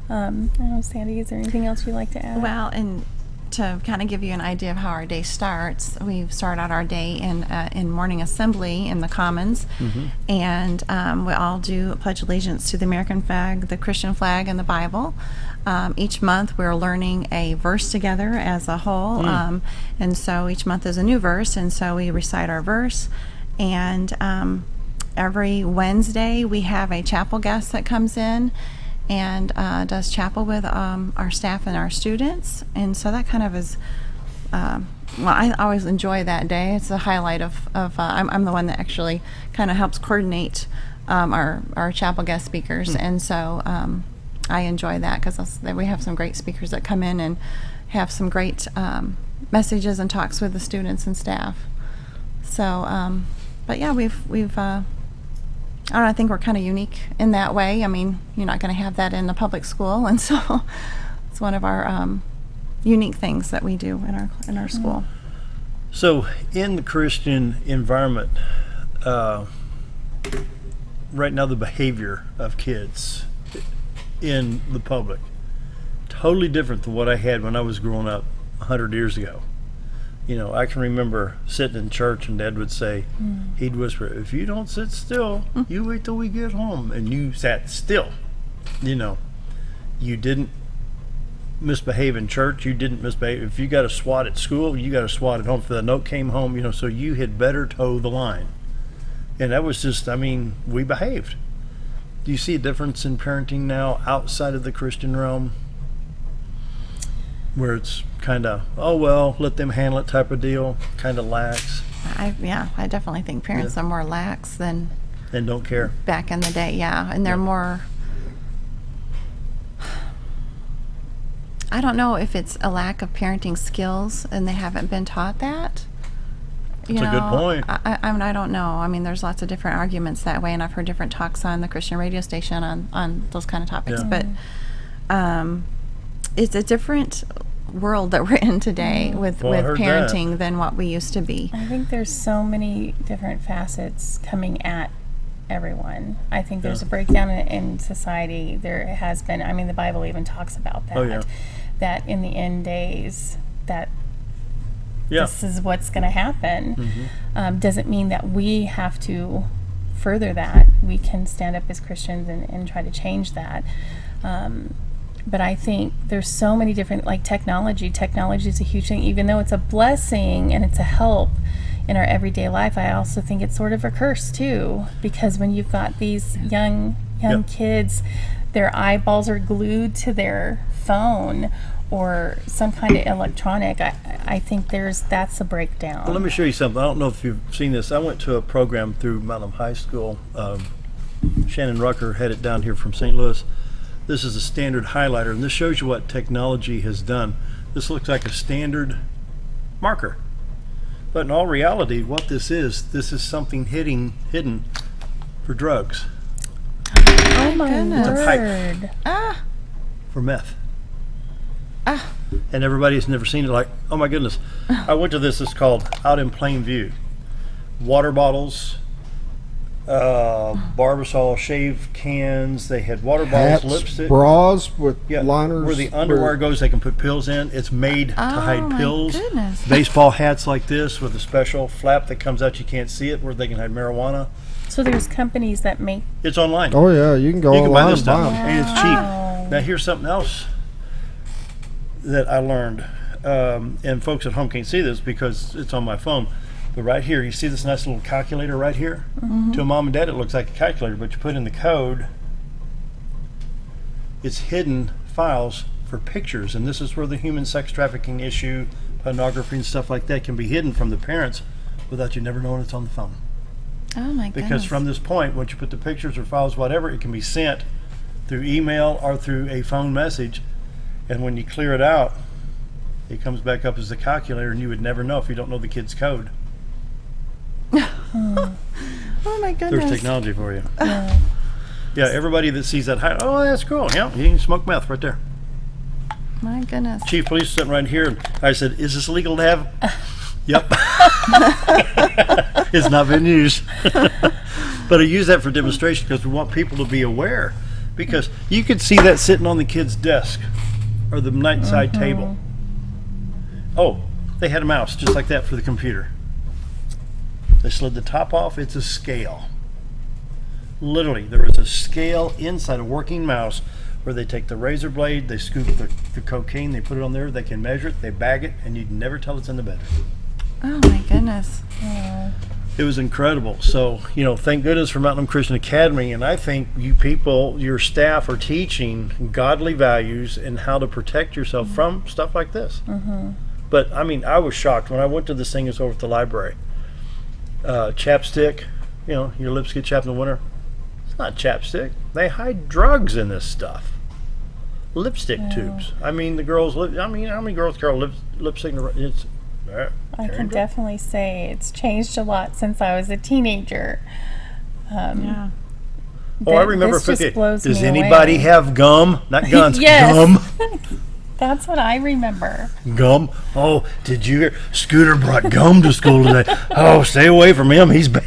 I don't know, Sandy, is there anything else you'd like to add? Well, and to kind of give you an idea of how our day starts, we start out our day in morning assembly in the Commons, and we all do pledge allegiance to the American flag, the Christian flag, and the Bible. Each month we're learning a verse together as a whole, and so each month is a new verse, and so we recite our verse. And every Wednesday we have a chapel guest that comes in and does chapel with our staff and our students, and so that kind of is I always enjoy that day. It's a highlight of I'm the one that actually kind of helps coordinate our chapel guest speakers, and so I enjoy that because we have some great speakers that come in and have some great messages and talks with the students and staff. So but yeah, we've I think we're kind of unique in that way. I mean, you're not going to have that in a public school, and so it's one of our unique things that we do in our school. So, in the Christian environment, right now, the behavior of kids in the public totally different than what I had when I was growing up 100 years ago. You know, I can remember sitting in church and Dad would say, he'd whisper, "If you don't sit still, you wait till we get home." And you sat still. You know, you didn't misbehave in church. You didn't misbehave. If you got a swat at school, you got a swat at home. If the note came home, you know, so you had better toe the line. And that was just, I mean, we behaved. Do you see a difference in parenting now outside of the Christian realm? Where it's kind of, oh, well, let them handle it type of deal, kind of lax. I definitely think parents are more lax than and don't care back in the day. And they're more, I don't know if it's a lack of parenting skills and they haven't been taught that. That's a good point. I don't know. I mean, there's lots of different arguments that way, and I've heard different talks on the Christian radio station on those kind of topics. But it's a different world that we're in today with parenting than what we used to be. I think there's so many different facets coming at everyone. I think there's a breakdown in society. There has been, I mean, the Bible even talks about that, that in the end days that this is what's going to happen. Doesn't mean that we have to further that. We can stand up as Christians and try to change that. But I think there's so many different, like technology. Technology is a huge thing, even though it's a blessing and it's a help in our everyday life. I also think it's sort of a curse too, because when you've got these young kids their eyeballs are glued to their phone or some kind of electronic. I think that's a breakdown. Well, let me show you something. I don't know if you've seen this. I went to a program through Mountain High School. Shannon Rucker had it down here from St. Louis. This is a standard highlighter, and this shows you what technology has done. This looks like a standard marker. But in all reality, what this is something hidden for drugs. Oh my goodness. It's a pipe for meth. And everybody has never seen it, like, oh my goodness. I went to this, it's called Out in Plain View. Water bottles, Barbasol shave cans, they had water bottles, Hats, lipstick. bras with liners. Where the underwear goes, they can put pills in. It's made to hide pills. Goodness. Baseball hats like this with a special flap that comes out, you can't see it, where they can hide marijuana. So there's companies that make... It's online. Oh yeah, you can go you can online buy this and buy stuff, them. and it's cheap. Now here's something else that I learned, and folks at home can't see this because it's on my phone, but right here, you see this nice little calculator right here? Mm-hmm. To a mom and dad, it looks like a calculator, but you put in the code, it's hidden files for pictures, and this is where the human sex trafficking issue, pornography and stuff like that can be hidden from the parents without you never knowing it's on the phone. Oh my goodness. Because from this point, once you put the pictures or files, whatever, it can be sent through email or through a phone message. And when you clear it out, it comes back up as a calculator, and you would never know if you don't know the kid's code. Oh my goodness. There's technology for you. Yeah, everybody that sees that, oh, that's cool. Yeah, you can smoke meth right there. My goodness. Chief Police sitting right here, and I said, is this legal to have? Yep. It's not been used. But I use that for demonstration because we want people to be aware. Because you could see that sitting on the kid's desk or the nightside table. Oh, they had a mouse just like that for the computer. They slid the top off. It's a scale. Literally, there is a scale inside a working mouse where they take the razor blade, they scoop the cocaine, they put it on there, they can measure it, they bag it, and you'd never tell it's in the bedroom. Oh my goodness. It was incredible. So, thank goodness for Mountain Home Christian Academy, and I think you people, your staff, are teaching godly values and how to protect yourself from stuff like this. But, I was shocked when I went to this thing that's over at the library. Chapstick, your lips get chapped in the winter. It's not chapstick. They hide drugs in this stuff. Lipstick tubes. The girls, how many girls carry lipstick? I can definitely say it's changed a lot since I was a teenager. I remember. Does anybody away. have gum? Not guns. Yes. Gum. That's what I remember. Gum. Oh, did you hear? Scooter brought gum to school today. Oh, stay away from him. He's bad.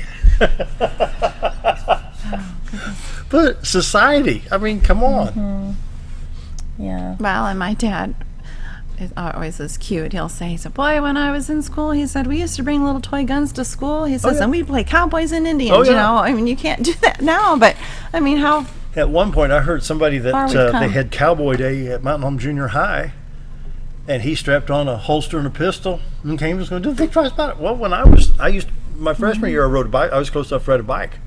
But society. Come on. Yeah. Well, and my dad is always is cute. He said, boy, when I was in school, he said, we used to bring little toy guns to school. He says, and we'd play cowboys and Indians, you can't do that now, but how... At one point, I heard somebody that they had Cowboy Day at Mountain Home Junior High, and he strapped on a holster and a pistol and came just going, didn't think twice about it. Well, when my freshman year, I rode a bike. I was close enough to ride a bike.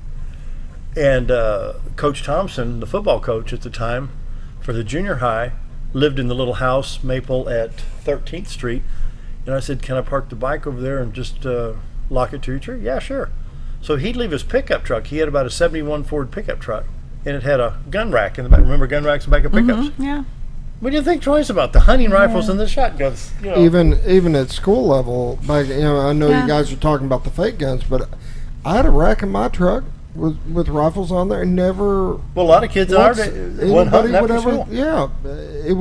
And Coach Thompson, the football coach at the time for the junior high, lived in the little house, Maple, at 13th Street. And I said, can I park the bike over there and just lock it to your tree? Yeah, sure. So he'd leave his pickup truck. He had about a 71 Ford pickup truck, and it had a gun rack in the back. Remember gun racks in the back of pickups? Yeah. We didn't think twice about the hunting rifles and the shotguns. Even at school level, I know you guys are talking about the fake guns, but I had a rack in my truck with rifles on there, and never. Well, a lot of kids are. Anybody would ever. Yeah, it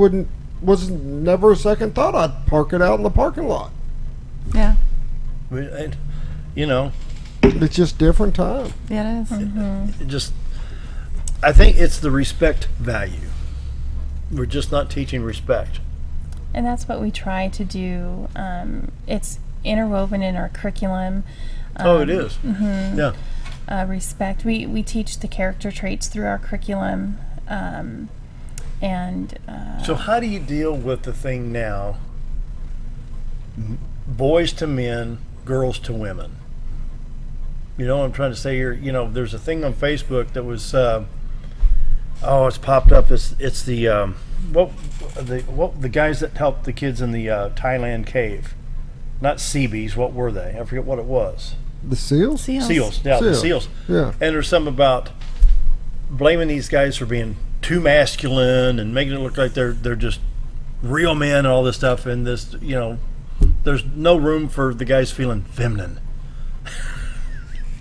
was never a second thought. I'd park it out in the parking lot. Yeah. It's just different time. Yeah, it is. I think it's the respect value. We're just not teaching respect. And that's what we try to do. It's interwoven in our curriculum. It is. Yeah. Respect. We teach the character traits through our curriculum. So how do you deal with the thing now, boys to men, girls to women? You know what I'm trying to say here? There's a thing on Facebook that was Oh, it's popped up. It's the the guys that helped the kids in the Thailand cave. Not Seabees. What were they? I forget what it was. The seals? Seals. Yeah, the seals. Yeah. And there's something about blaming these guys for being too masculine and making it look like they're just real men and all this stuff. And this, there's no room for the guys feeling feminine.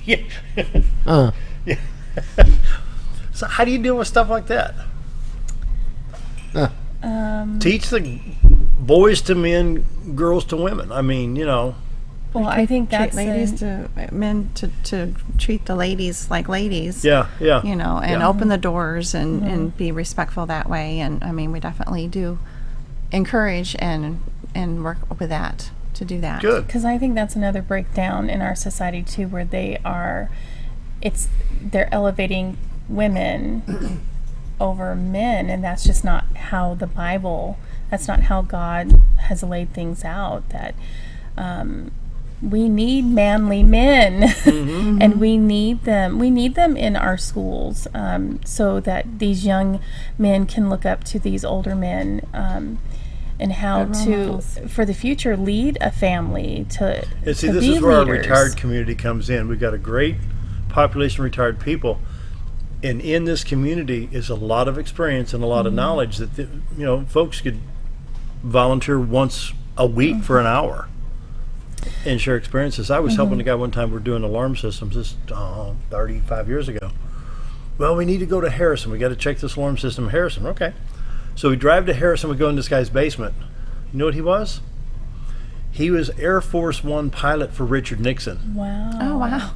Yeah. Yeah. So how do you deal with stuff like that? Teach the boys to men, girls to women. I mean, Well, I think that's men to treat the ladies like ladies. Yeah. And open the doors and be respectful that way. And I mean, we definitely do encourage and work with that to do that. Good. Because I think that's another breakdown in our society too, where they're elevating women over men, and that's just not how that's not how God has laid things out. That we need manly men, and we need them in our schools, so that these young men can look up to these older men, and how to, for the future, lead a family to this be is where leaders. our retired community comes in. We've got a great population of retired people, and in this community is a lot of experience and a lot of knowledge that folks could volunteer once a week for an hour and share experiences. I was helping a guy one time. We're doing alarm systems. This 35 years ago. Well, we need to go to Harrison. We got to check this alarm system in Harrison. Okay. So we drive to Harrison. We go in this guy's basement. You know what he was? He was Air Force One pilot for Richard Nixon. Wow. Oh, wow.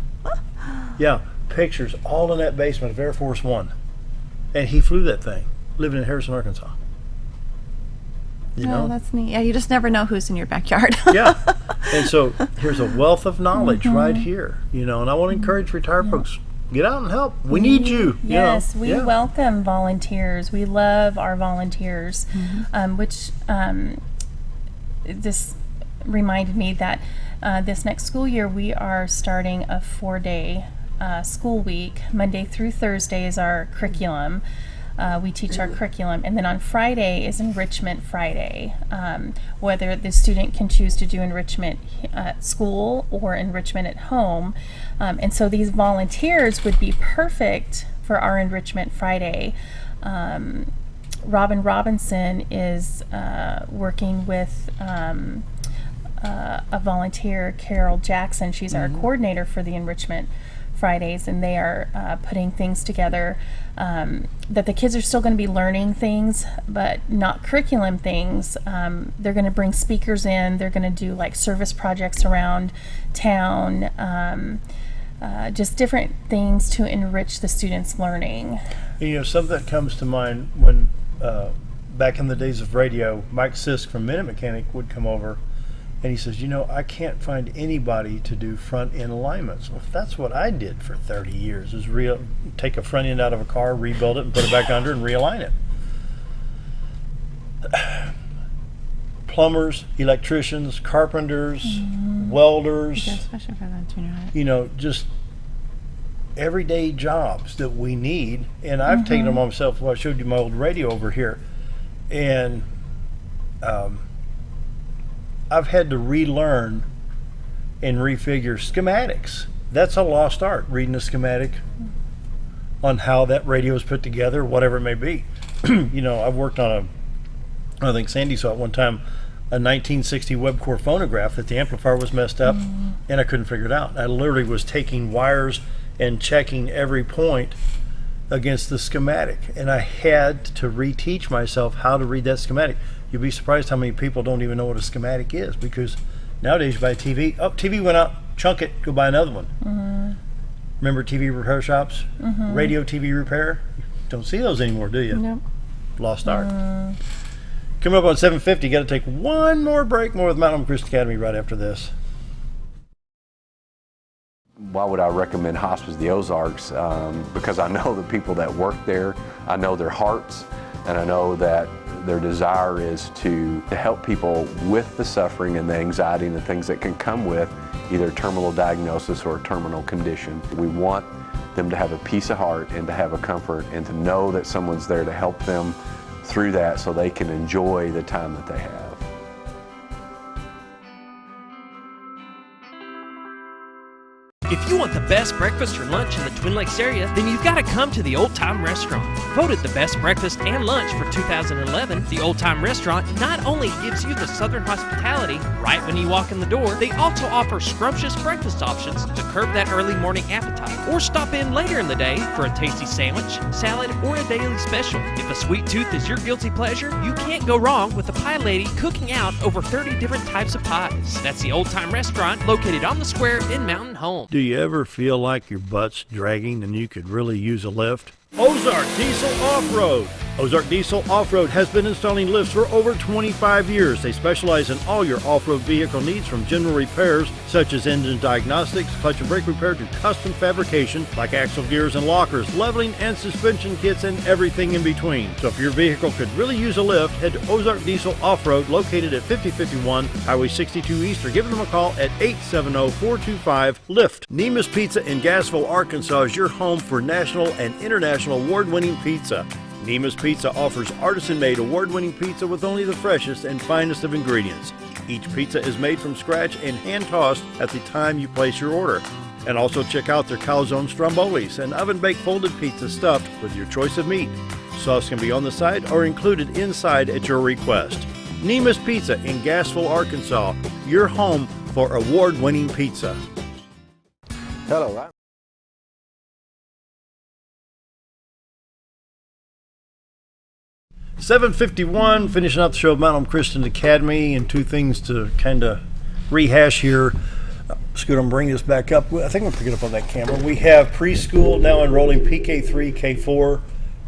Yeah, pictures all in that basement of Air Force One. And he flew that thing, living in Harrison, Arkansas. You know? That's neat. Yeah, you just never know who's in your backyard. Yeah. And so here's a wealth of knowledge right here, and I want to encourage retired folks, get out and help. We need you. Yes, we welcome volunteers. We love our volunteers, which this reminded me that this next school year we are starting a 4-day school week. Monday through Thursday is our curriculum. We teach our curriculum, and then on Friday is Enrichment Friday, whether the student can choose to do enrichment at school or enrichment at home. And so these volunteers would be perfect for our Enrichment Friday. Robin Robinson is working with a volunteer, Carol Jackson. She's our coordinator for the Enrichment Fridays, and they are putting things together that the kids are still going to be learning things, but not curriculum things. They're going to bring speakers in. They're going to do like service projects around town, just different things to enrich the students' learning. Something that comes to mind when back in the days of radio, Mike Sisk from Minute Mechanic would come over. And he says, I can't find anybody to do front end alignments. Well, that's what I did for 30 years, is take a front end out of a car, rebuild it, and put it back under and realign it. Plumbers, electricians, carpenters, welders, especially for the junior high. Just everyday jobs that we need. And I've taken them on myself. Well, I showed you my old radio over here. And I've had to relearn and refigure schematics. That's a lost art, reading a schematic on how that radio is put together, whatever it may be. I've worked on I think Sandi saw at one time, a 1960 Webcore phonograph that the amplifier was messed up, and I couldn't figure it out. I literally was taking wires and checking every point against the schematic, and I had to reteach myself how to read that schematic. You'd be surprised how many people don't even know what a schematic is, because nowadays you buy a TV. Oh, TV went out, chunk it, go buy another one. Remember TV repair shops? Radio TV repair? Don't see those anymore, do you? Nope. Lost art. Coming up on 7:50, got to take one more break. More with Mountain Home Christian Academy right after this. Why would I recommend Hospice the Ozarks? Because I know the people that work there, I know their hearts, and I know that their desire is to help people with the suffering and the anxiety and the things that can come with either terminal diagnosis or a terminal condition. We want them to have a peace of heart and to have a comfort and to know that someone's there to help them through that so they can enjoy the time that they have. If you want the best breakfast or lunch in the Twin Lakes area, then you've got to come to the Old Time Restaurant. Voted the best breakfast and lunch for 2011, the Old Time Restaurant not only gives you the Southern hospitality right when you walk in the door, they also offer scrumptious breakfast options to curb that early morning appetite. Or stop in later in the day for a tasty sandwich, salad, or a daily special. If a sweet tooth is your guilty pleasure, you can't go wrong with the Pie Lady cooking out over 30 different types of pies. That's the Old Time Restaurant located on the square in Mountain Home. Do you ever feel like your butt's dragging and you could really use a lift? Ozark Diesel Off-Road. Ozark Diesel Off-Road has been installing lifts for over 25 years. They specialize in all your off-road vehicle needs, from general repairs such as engine diagnostics, clutch and brake repair, to custom fabrication like axle gears and lockers, leveling and suspension kits, and everything in between. So if your vehicle could really use a lift, head to Ozark Diesel Off-Road, located at 5051 Highway 62 East, or give them a call at 870-425-LIFT. Nemus Pizza in Gassville, Arkansas is your home for national and international award-winning pizza. Nemus Pizza offers artisan-made award-winning pizza with only the freshest and finest of ingredients. Each pizza is made from scratch and hand-tossed at the time you place your order. And also check out their calzone strombolis, an oven-baked folded pizza stuffed with your choice of meat. Sauce can be on the side or included inside at your request. Nemus Pizza in Gassville, Arkansas, your home for award-winning pizza. Hello. 7:51, finishing out the show of Mount Home Christian Academy, and two things to kind of rehash here. Scoot, I'm bringing this back up. I think we'll pick it up on that camera. We have preschool now enrolling PK3, K4,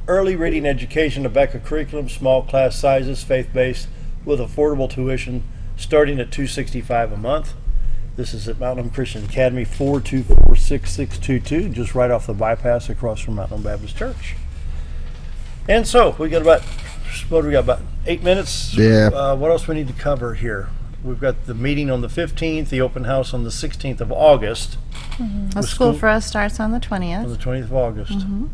early reading education, Rebecca curriculum, small class sizes, faith-based, with affordable tuition starting at $265 a month. This is at Mount Home Christian Academy, 424-6622, just right off the bypass across from Mount Home Baptist Church. And so we got about 8 minutes. Yeah. What else we need to cover here? We've got the meeting on the 15th, the open house on the 16th of August. Mm-hmm. Well, school for us starts on the 20th. On the 20th of August. Mm-hmm.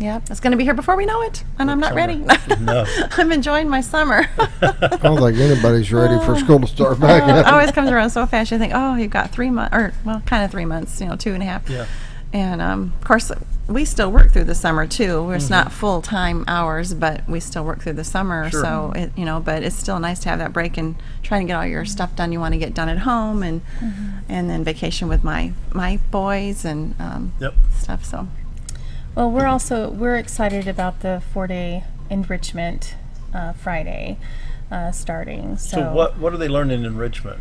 Yep, it's going to be here before we know it, and I'm not ready. No. I'm enjoying my summer. I don't think anybody's ready for school to start back up. It always comes around so fast. You think, oh, you've got 3 months, or, well, kind of 3 months, 2.5. Yeah. And, of course, we still work through the summer, too. It's not full-time hours, but we still work through the summer. Sure. So, but it's still nice to have that break and trying to get all your stuff done you want to get done at home, and then vacation with my boys and stuff, so. Well, we're excited about the 4-day enrichment Friday starting. So what are they learning in enrichment?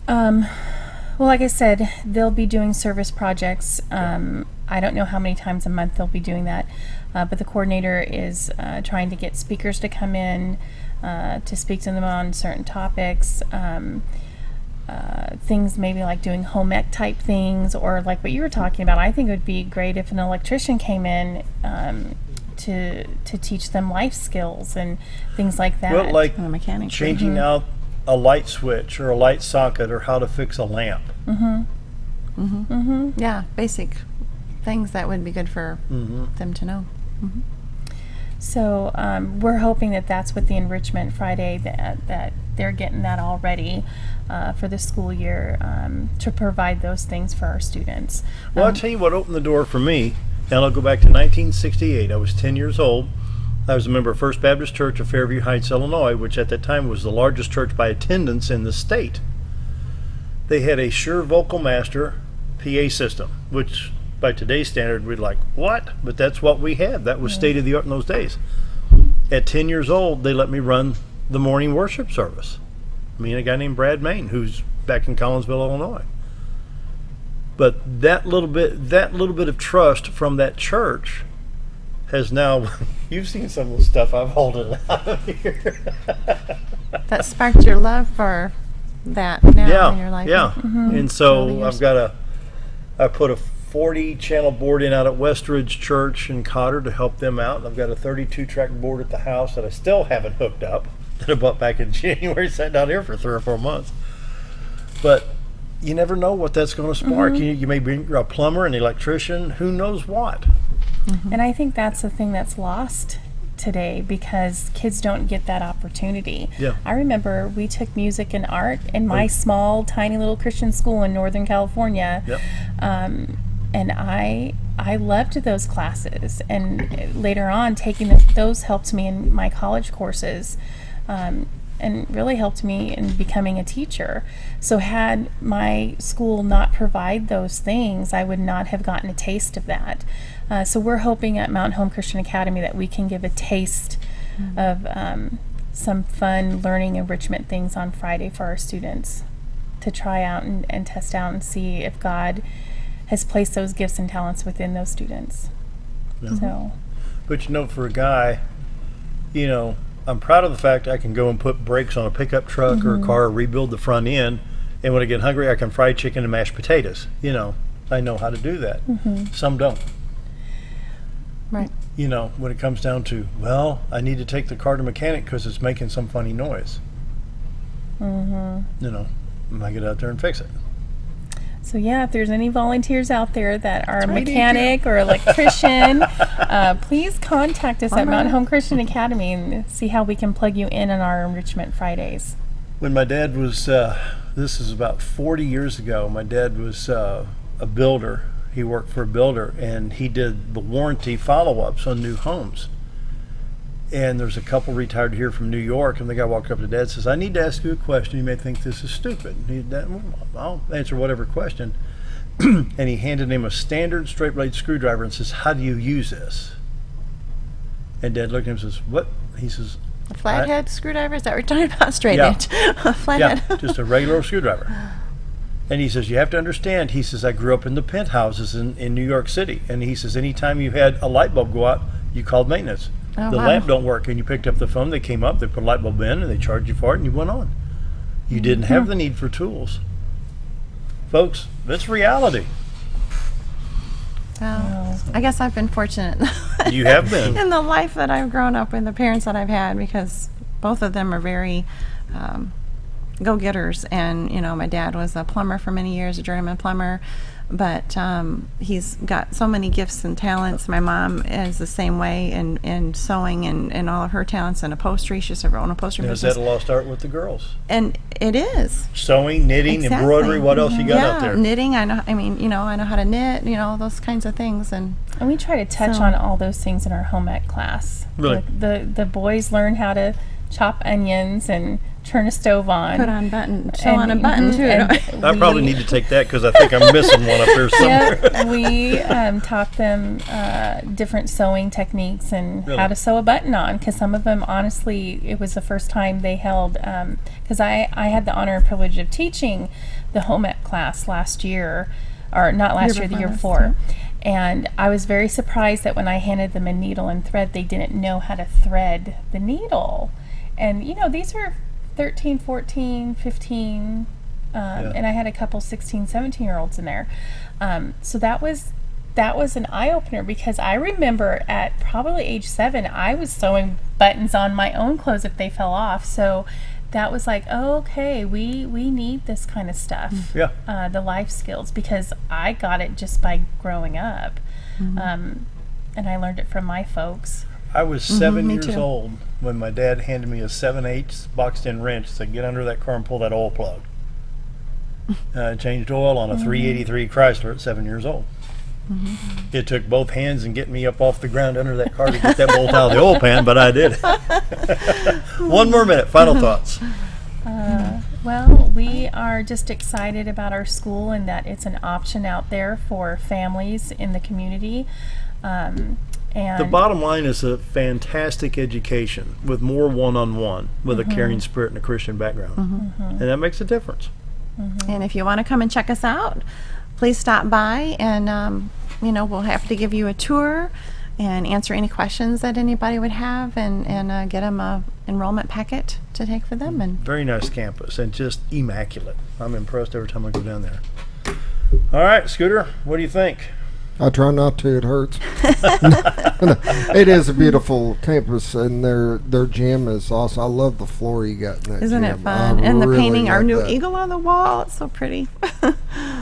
Well, like I said, they'll be doing service projects. I don't know how many times a month they'll be doing that, but the coordinator is trying to get speakers to come in to speak to them on certain topics. Things maybe like doing home ec type things, or like what you were talking about. I think it would be great if an electrician came in to teach them life skills and things like that. Well, like mechanics. changing out a light switch or a light socket, or how to fix a lamp. Yeah, basic things that would be good for them to know. So we're hoping that that's what the Enrichment Friday, that they're getting that all ready for the school year to provide those things for our students. Well, I'll tell you what opened the door for me, and I'll go back to 1968. I was 10 years old. I was a member of First Baptist Church of Fairview Heights, Illinois, which at that time was the largest church by attendance in the state. They had a Shure Vocal Master PA system, which by today's standard we'd like, what? But that's what we had. That was state of the art in those days. At 10 years old, they let me run the morning worship service. Me and a guy named Brad Main, who's back in Collinsville, Illinois. But that little bit of trust from that church has now, you've seen some of the stuff I've holding out of here. That sparked your love for that now in your life. Yeah. And so I put a 40 channel board in out at Westridge Church in Cotter to help them out. And I've got a 32 track board at the house that I still haven't hooked up, that I bought back in January, sat down here for 3 or 4 months. But you never know what that's going to spark. You may be a plumber, an electrician, who knows what. And I think that's the thing that's lost today because kids don't get that opportunity. Yeah. I remember we took music and art in my small, tiny little Christian school in Northern California. Yep. And I loved those classes. And later on, taking those helped me in my college courses. And really helped me in becoming a teacher. So had my school not provide those things, I would not have gotten a taste of that. So we're hoping at Mountain Home Christian Academy that we can give a taste of some fun learning enrichment things on Friday for our students to try out and test out and see if God has placed those gifts and talents within those students. So, but for a guy, I'm proud of the fact I can go and put brakes on a pickup truck or a car, or rebuild the front end, and when I get hungry, I can fry chicken and mashed potatoes. I know how to do that. Some don't. Right. When it comes down to, I need to take the car to mechanic because it's making some funny noise. I get out there and fix it. So yeah, if there's any volunteers out there that are a mechanic or electrician, please contact us at Mountain Home Christian Academy and see how we can plug you in on our Enrichment Fridays. When my dad was, this is about 40 years ago, my dad was a builder. He worked for a builder, and he did the warranty follow-ups on new homes. And there's a couple retired here from New York, and the guy walked up to Dad and says, I need to ask you a question. You may think this is stupid. I'll answer whatever question. And he handed him a standard straight blade screwdriver and says, how do you use this? And Dad looked at him and says, what? He says, a flathead screwdriver? Is that what you're talking about? Straight edge? A flathead? Yeah, just a regular screwdriver. And he says, you have to understand, he says, I grew up in the penthouses in New York City. And he says, anytime you had a light bulb go out, you called maintenance. The lamp don't work, and you picked up the phone, they came up, they put a light bulb in, and they charged you for it, and you went on. You didn't have the need for tools. Folks, that's reality. Well, I guess I've been fortunate. You have been. In the life that I've grown up in, the parents that I've had, because both of them are very go-getters. And, my dad was a plumber for many years, a journeyman plumber. But he's got so many gifts and talents. My mom is the same way in sewing and all of her talents and upholstery. She's her own upholstery business. Is that a lost art with the girls? And it is. Sewing, knitting, embroidery, what else you got out there? Knitting, I know how to knit, those kinds of things. And we try to touch on all those things in our home ec class. Really? Like the boys learn how to chop onions and turn a stove on. Put on button, sew on a button too. I probably need to take that because I think I'm missing one up there somewhere. Yep, we taught them different sewing techniques and how to sew a button on, because some of them, honestly, it was the first time they held, because I had the honor and privilege of teaching the home ec class last year, or not last year, the year before. And I was very surprised that when I handed them a needle and thread, they didn't know how to thread the needle. And, these are 13, 14, 15, and I had a couple 16, 17-year-olds in there. So that was an eye-opener, because I remember at probably age 7, I was sewing buttons on my own clothes if they fell off. So that was like, oh, okay, we need this kind of stuff, the life skills, because I got it just by growing up. And I learned it from my folks. I was 7 years old when my dad handed me a 7/8 boxed-in wrench, said, get under that car and pull that oil plug. I changed oil on a 383 Chrysler at 7 years old. It took both hands and getting me up off the ground under that car to get that bolt out of the oil pan, but I did it. One more minute. Final thoughts. Well, we are just excited about our school and that it's an option out there for families in the community. And the bottom line is a fantastic education with more one-on-one with a caring spirit and a Christian background. And that makes a difference. And if you want to come and check us out, please stop by, and we'll have to give you a tour and answer any questions that anybody would have, and get them a enrollment packet to take for them. And very nice campus and just immaculate. I'm impressed every time I go down there. All right, Scooter, what do you think? I try not to. It hurts. No, it is a beautiful campus, and their gym is awesome. I love the floor you got in that Isn't gym. it fun? And the really painting our like new that. eagle on the wall. It's so pretty.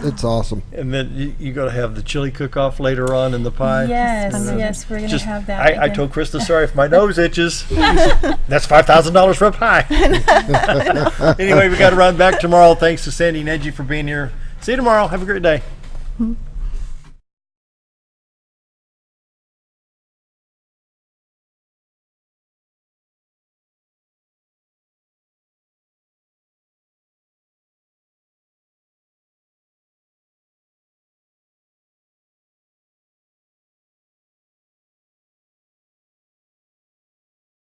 It's awesome. And then you got to have the chili cook-off later on in the pie. Yes, yes, we're going to have that. I told Krista, sorry if my nose itches. That's $5,000 for a pie. Anyway, we got to run back tomorrow. Thanks to Sandi and Angie for being here. See you tomorrow. Have a great day.